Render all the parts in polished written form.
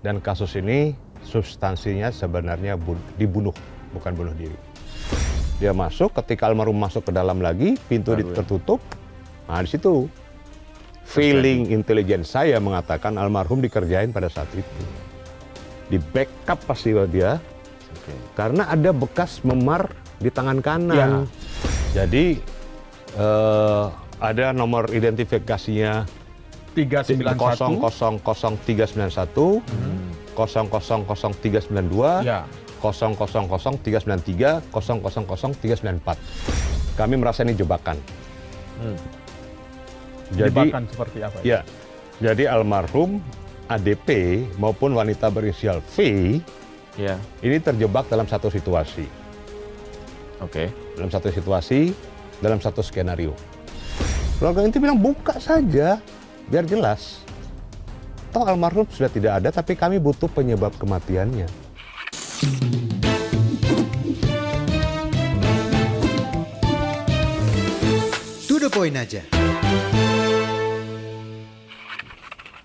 Dan kasus ini substansinya sebenarnya dibunuh, bukan bunuh diri. Dia masuk, ketika almarhum masuk ke dalam lagi, pintu tertutup. Nah, di situ feeling intelijen saya mengatakan almarhum dikerjain pada saat itu. Di backup pasti dia, karena ada bekas memar di tangan kanan. Jadi ada nomor identifikasinya 391 0000391, 0000392, 0000393, 0000394. Kami merasa ini jebakan. Jebakan seperti apa? Ya, jadi almarhum ADP maupun wanita berinisial V ini terjebak dalam satu situasi. Dalam satu situasi, dalam satu skenario. Keluarga inti bilang buka saja, biar jelas. Toh almarhum sudah tidak ada, tapi kami butuh penyebab kematiannya. To the point aja.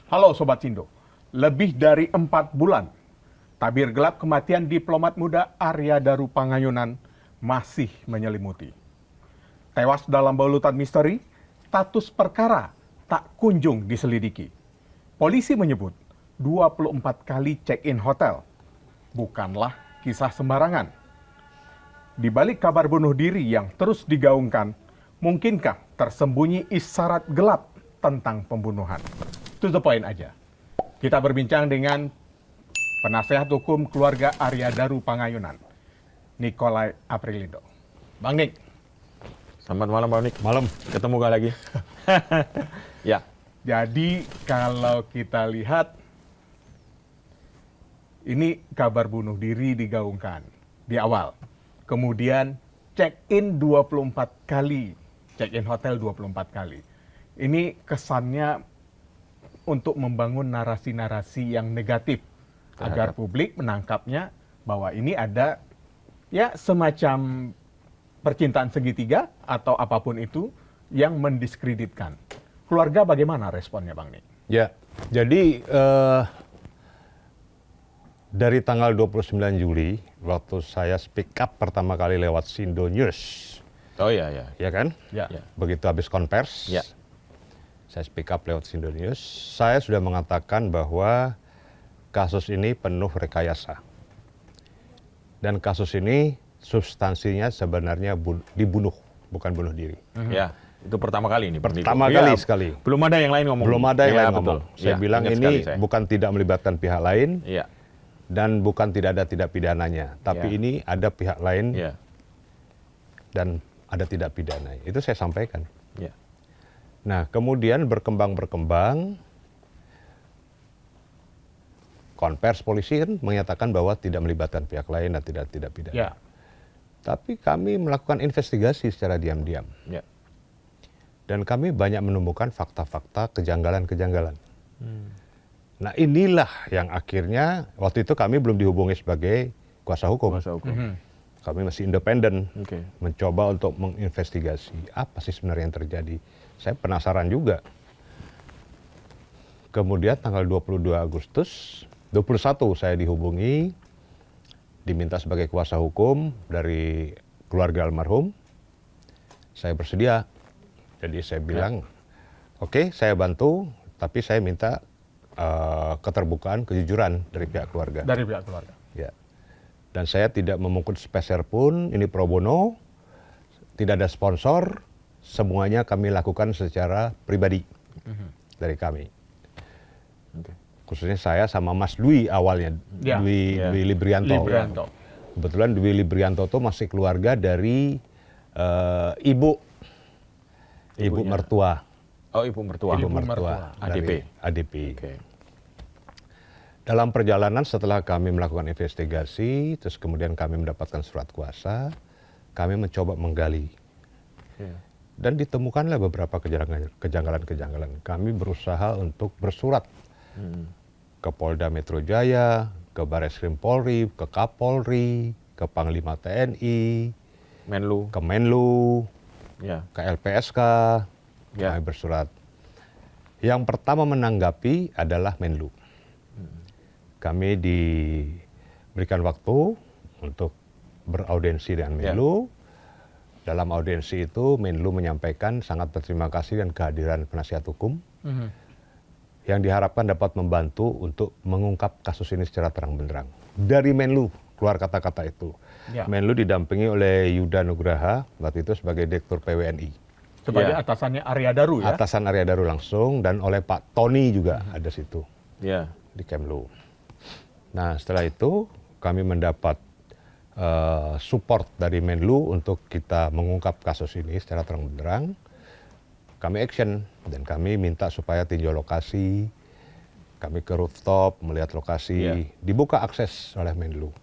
Halo Sobat Sindo, lebih dari 4 bulan, tabir gelap kematian diplomat muda Arya Daru Pangayunan masih menyelimuti. Tewas dalam balutan misteri, status perkara tak kunjung diselidiki. Polisi menyebut 24 kali check-in hotel. Bukanlah kisah sembarangan. Di balik kabar bunuh diri yang terus digaungkan, mungkinkah tersembunyi isyarat gelap tentang pembunuhan? To the point aja. Kita berbincang dengan penasehat hukum keluarga Arya Daru Pangayunan, Nikolai Aprilindo. Bang Nik. Selamat malam Bang Nik. Malam. Ketemu gak lagi? Ya. Jadi kalau kita lihat, ini kabar bunuh diri digaungkan di awal. Kemudian check-in 24 kali, check-in hotel 24 kali. Ini kesannya untuk membangun narasi-narasi yang negatif agar publik menangkapnya bahwa ini ada ya semacam percintaan segitiga atau apapun itu yang mendiskreditkan. Keluarga bagaimana responnya Bang Nik? Ya, jadi dari tanggal 29 Juli, waktu saya speak up pertama kali lewat Sindo News. Oh iya. Ya kan? Ya. Begitu habis konvers, saya speak up lewat Sindo News. Saya sudah mengatakan bahwa kasus ini penuh rekayasa. Dan kasus ini substansinya sebenarnya dibunuh, bukan bunuh diri. Ya, itu pertama kali ini. Pertama kali sekali. Belum ada yang lain ngomong. Belum ada yang lain betul. ngomong. Saya bilang ini bukan tidak melibatkan pihak lain. Iya. Dan bukan tidak ada tidak pidananya, tapi ini ada pihak lain dan ada tidak pidana. Itu saya sampaikan. Nah, kemudian berkembang, konvers polisi kan menyatakan bahwa tidak melibatkan pihak lain dan tidak pidana. Tapi kami melakukan investigasi secara diam-diam. Dan kami banyak menemukan fakta-fakta kejanggalan-kejanggalan. Nah inilah yang akhirnya waktu itu kami belum dihubungi sebagai kuasa hukum. Kami masih independen, mencoba untuk menginvestigasi apa sih sebenarnya yang terjadi. Saya penasaran juga. Kemudian tanggal 22 Agustus, 21 saya dihubungi, diminta sebagai kuasa hukum dari keluarga almarhum. Saya bersedia. Jadi saya bilang, oke, saya bantu, tapi saya minta keterbukaan, kejujuran dari pihak keluarga. Dari pihak keluarga. Ya. Dan saya tidak memungut sepeser pun, ini pro bono, tidak ada sponsor, semuanya kami lakukan secara pribadi dari kami. Khususnya saya sama Mas Dwi awalnya, Dwi Librianto. Kebetulan Dwi Librianto itu masih keluarga dari ibu mertua. Oh, ibu mertua. ADP. Dalam perjalanan setelah kami melakukan investigasi, terus kemudian kami mendapatkan surat kuasa, kami mencoba menggali. Dan ditemukanlah beberapa kejanggalan-kejanggalan. Kami berusaha untuk bersurat ke Polda Metro Jaya, ke Barreskrim Polri, ke Kapolri, ke Panglima TNI, ke Menlu, ke LPSK. Kami bersurat. Yang pertama menanggapi adalah Menlu. kami diberikan waktu untuk beraudiensi dengan Menlu. Dalam audiensi itu Menlu menyampaikan sangat berterima kasih dan kehadiran penasihat hukum yang diharapkan dapat membantu untuk mengungkap kasus ini secara terang benderang. Dari Menlu keluar kata-kata itu. Ya. Menlu didampingi oleh Yuda Nugraha waktu itu sebagai Direktur PWNI. Sebagai Ya. atasannya Arya Daru ya. Atasan Arya Daru langsung dan oleh Pak Tony juga ada situ Ya. di Kemlu. Nah setelah itu kami mendapat support dari Menlu untuk kita mengungkap kasus ini secara terang benderang. Kami action dan kami minta supaya tinjau lokasi, kami ke rooftop melihat lokasi, dibuka akses oleh Menlu.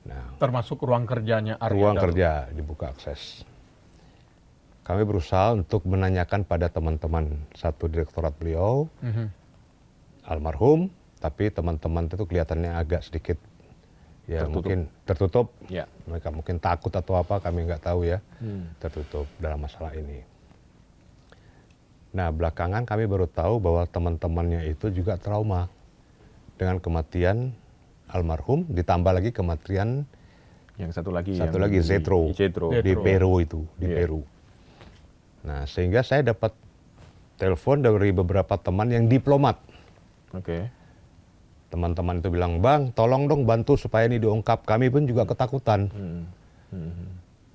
Nah, Termasuk ruang kerjanya Arya ruang Daru. kerja dibuka akses. Kami berusaha untuk menanyakan pada teman-teman satu direktorat beliau, almarhum, tapi teman-teman itu kelihatannya agak sedikit ya Tertutup. mungkin tertutup. Ya. Mereka mungkin takut atau apa, kami nggak tahu ya. Tertutup dalam masalah ini. Nah, belakangan kami baru tahu bahwa teman-temannya itu juga trauma dengan kematian almarhum, ditambah lagi kematian Yang satu lagi. Zetro Zetro. di Zetro. Peru itu, di Iya. Peru. Nah, sehingga saya dapat telepon dari beberapa teman yang diplomat. Oke. Teman-teman itu bilang, "Bang, tolong dong bantu supaya ini diungkap." Kami pun juga ketakutan.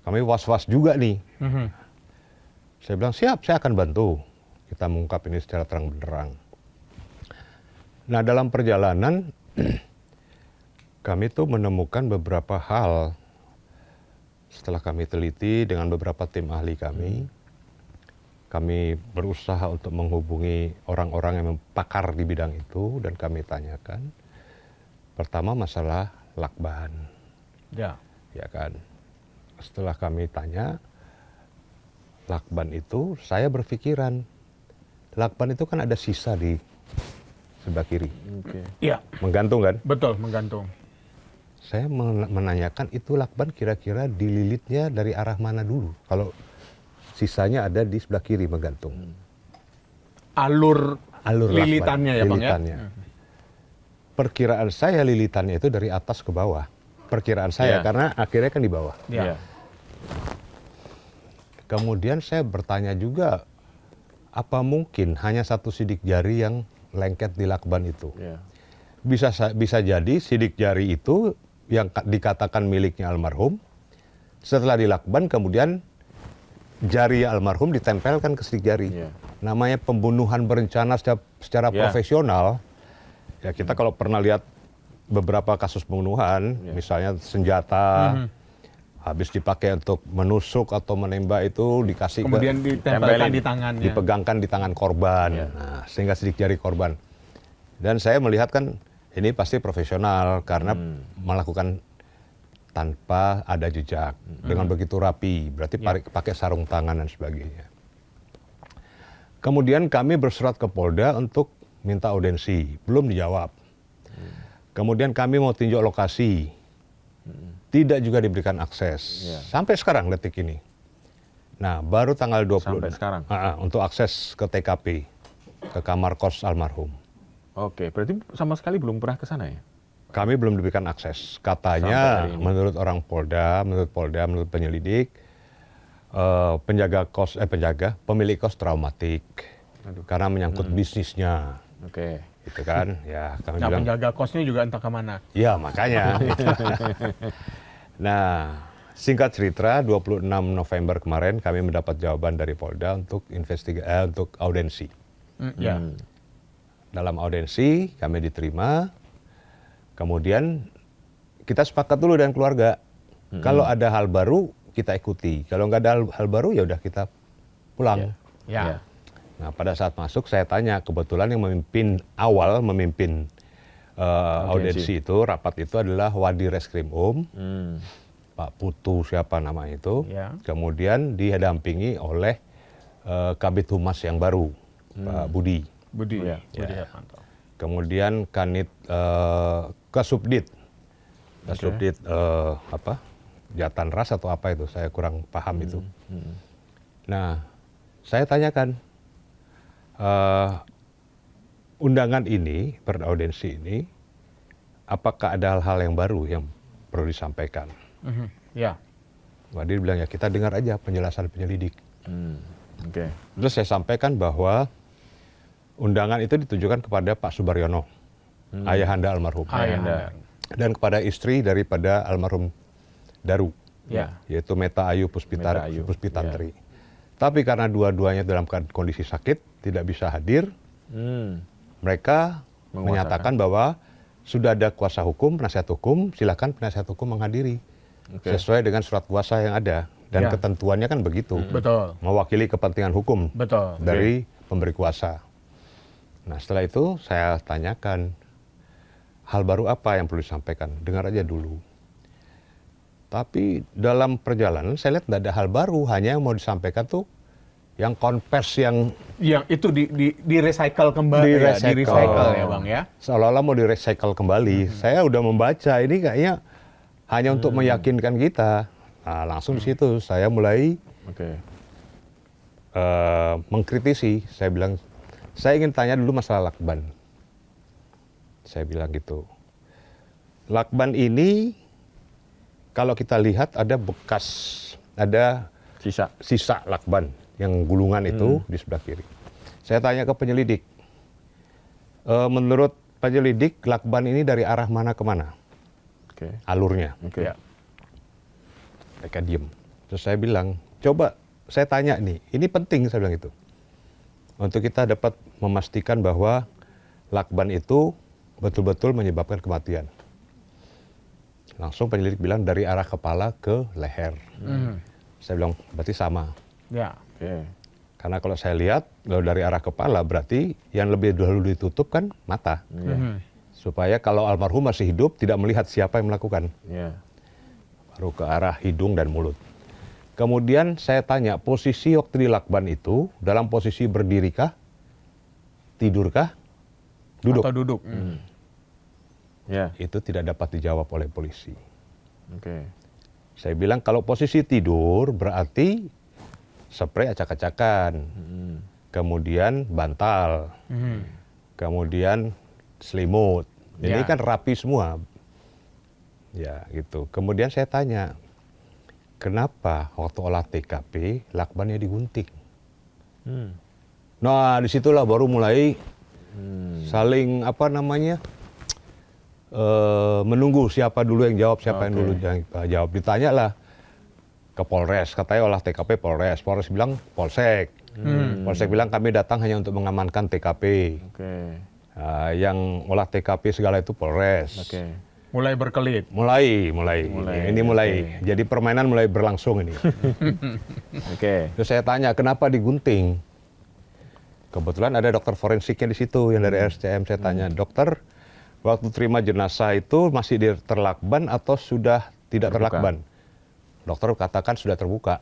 Kami was-was juga nih. Saya bilang, "Siap, saya akan bantu. Kita mengungkap ini secara terang benderang." Nah, dalam perjalanan kami tuh menemukan beberapa hal setelah kami teliti dengan beberapa tim ahli kami. Kami berusaha untuk menghubungi orang-orang yang pakar di bidang itu dan kami tanyakan. Pertama masalah lakban, Ya. ya kan. Setelah kami tanya lakban itu, saya berpikiran lakban itu kan ada sisa di sebelah kiri, Oke. Iya, menggantung kan. betul menggantung. Saya menanyakan itu lakban kira-kira dililitnya dari arah mana dulu kalau sisanya ada di sebelah kiri menggantung. Alur Lakban, lilitannya ya Bang ya. lilitannya. Perkiraan saya lilitannya itu dari atas ke bawah. Perkiraan saya Ya. karena akhirnya kan di bawah. Ya. Kemudian saya bertanya juga, apa mungkin hanya satu sidik jari yang lengket di lakban itu? Ya. Bisa jadi sidik jari itu yang dikatakan miliknya almarhum, setelah dilakban kemudian jari almarhum ditempelkan ke sidik jari. Iya. Namanya pembunuhan berencana secara Iya. profesional. Ya kita kalau pernah lihat beberapa kasus pembunuhan, misalnya senjata habis dipakai untuk menusuk atau menembak itu dikasih Kemudian ditempelkan tempelin. di tangannya. dipegangkan di tangan korban, nah, sehingga sidik jari korban. Dan saya melihat kan ini pasti profesional karena melakukan tanpa ada jejak, dengan begitu rapi, berarti pakai sarung tangan dan sebagainya. Kemudian kami bersurat ke Polda untuk minta audiensi, belum dijawab. Kemudian kami mau tinjau lokasi, tidak juga diberikan akses. Sampai sekarang detik ini. Nah, baru tanggal 20 Sampai sekarang? untuk akses ke TKP, ke kamar kos almarhum. Oke, berarti sama sekali belum pernah ke sana ya? Kami belum diberikan akses. Sampai Katanya hari ini. menurut orang Polda, menurut penyelidik, pemilik kos traumatik karena menyangkut bisnisnya, Oke. gitu kan? Ya, kami Nah, bilang, penjaga kosnya juga entah kemana. ya makanya. Nah, singkat cerita, 26 November kemarin kami mendapat jawaban dari Polda untuk untuk audiensi. Ya. Dalam audiensi kami diterima, kemudian kita sepakat dulu dengan keluarga. Kalau ada hal baru kita ikuti, kalau nggak ada hal baru ya udah kita pulang. Ya. Nah pada saat masuk saya tanya, kebetulan yang memimpin audiensi itu, rapat itu adalah Wadi Reskrim Pak Putu siapa namanya itu. Ya. Kemudian didampingi oleh Kabid Humas yang baru, Pak Budi. Budi. Ya. Budi Hermanto. Kemudian Kanit Kasubdit, Jatan Ras atau apa itu, saya kurang paham itu. Nah, saya tanyakan, undangan ini, beraudiensi ini, apakah ada hal-hal yang baru yang perlu disampaikan? Ya. Wah, dia bilang ya kita dengar aja penjelasan penyelidik. Oke. Terus saya sampaikan bahwa undangan itu ditujukan kepada Pak Subaryono, ayahanda almarhum, Ayahanda. dan kepada istri daripada almarhum Daru, Ya. yaitu Meta Ayu Meta Ayu, Puspitantri. Tapi karena dua-duanya dalam kondisi sakit, tidak bisa hadir, mereka menyatakan bahwa sudah ada kuasa hukum, penasihat hukum, silakan penasihat hukum menghadiri. Oke. Sesuai dengan surat kuasa yang ada. Dan Ya. ketentuannya kan begitu. Betul. Mewakili kepentingan hukum Betul. dari pemberi kuasa. Nah, setelah itu saya tanyakan, hal baru apa yang perlu disampaikan? Dengar aja dulu. Tapi dalam perjalanan saya lihat tidak ada hal baru, hanya yang mau disampaikan tuh yang konvers yang Yang itu di recycle kembali, di recycle ya Bang ya. seolah-olah mau di-recycle kembali. Saya udah membaca, ini kayaknya hanya untuk meyakinkan kita. Nah, langsung di situ saya mulai Oke. mengkritisi. Saya bilang, saya ingin tanya dulu masalah lakban. Saya bilang gitu. Lakban ini, kalau kita lihat ada bekas, ada sisa lakban yang gulungan itu di sebelah kiri. Saya tanya ke penyelidik, menurut penyelidik lakban ini dari arah mana ke mana? Oke. Alurnya. Oke. Ya. Mereka diem. Terus saya bilang, coba saya tanya nih, ini penting saya bilang itu. Untuk kita dapat memastikan bahwa lakban itu betul-betul menyebabkan kematian. Langsung penyelidik bilang dari arah kepala ke leher. Saya bilang, berarti sama. Ya. Oke. Karena kalau saya lihat, kalau dari arah kepala berarti yang lebih dahulu ditutup kan mata. Supaya kalau almarhum masih hidup, tidak melihat siapa yang melakukan. Ya. Baru ke arah hidung dan mulut. Kemudian saya tanya, posisi waktu di lakban itu dalam posisi berdirikah, tidurkah, duduk? Atau duduk. Ya. Itu tidak dapat dijawab oleh polisi. Oke. Saya bilang kalau posisi tidur berarti spray acak-acakan, kemudian bantal, kemudian selimut. Ini Ya. kan rapi semua. Ya gitu. Kemudian saya tanya, kenapa waktu olah TKP lakbannya digunting? Nah disitulah baru mulai saling menunggu siapa dulu yang jawab, siapa yang dulu yang jawab. Ditanyalah ke Polres, katanya olah TKP Polres. Polres bilang Polsek. Polsek bilang kami datang hanya untuk mengamankan TKP. Oke. Yang olah TKP segala itu Polres. Oke. Mulai berkelit. Mulai. Ini mulai. Oke. Jadi permainan mulai berlangsung ini. Oke. Terus saya tanya, kenapa digunting? Kebetulan ada dokter forensiknya di situ yang dari RSCM. Saya tanya, dokter, waktu terima jenazah itu masih terlakban atau sudah tidak Terbuka. terlakban? Dokter katakan sudah terbuka.